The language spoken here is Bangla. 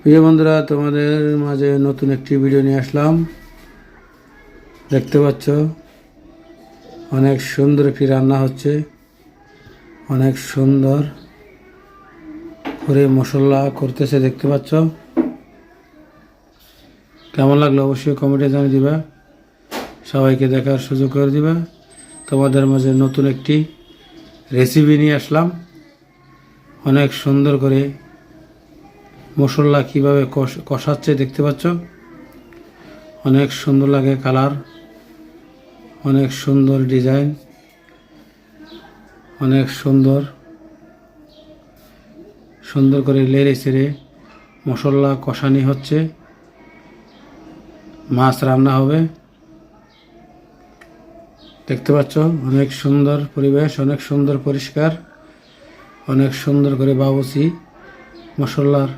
প্রিয় বন্ধুরা, তোমাদের মাঝে নতুন একটি ভিডিও নিয়ে আসলাম। দেখতে পাচ্ছ অনেক সুন্দর একটি রান্না হচ্ছে, অনেক সুন্দর করে মশলা করতেছে। দেখতে পাচ্ছ, কেমন লাগলো অবশ্যই কমেন্টে জানিয়ে দিবা, সবাইকে দেখার সুযোগ করে দিবা। তোমাদের মাঝে নতুন একটি রেসিপি নিয়ে আসলাম। অনেক সুন্দর করে মশলা কিভাবে কষাচ্ছে দেখতে পাচ্ছ, অনেক সুন্দর লাগে কালার, অনেক সুন্দর ডিজাইন, অনেক সুন্দর সুন্দর করে লেড়ে ছেড়ে মশলা কষানি হচ্ছে। মাছ রান্না হবে, দেখতে পাচ্ছ অনেক সুন্দর পরিবেশ, অনেক সুন্দর পরিষ্কার, অনেক সুন্দর করে বাবুর্চি মশলার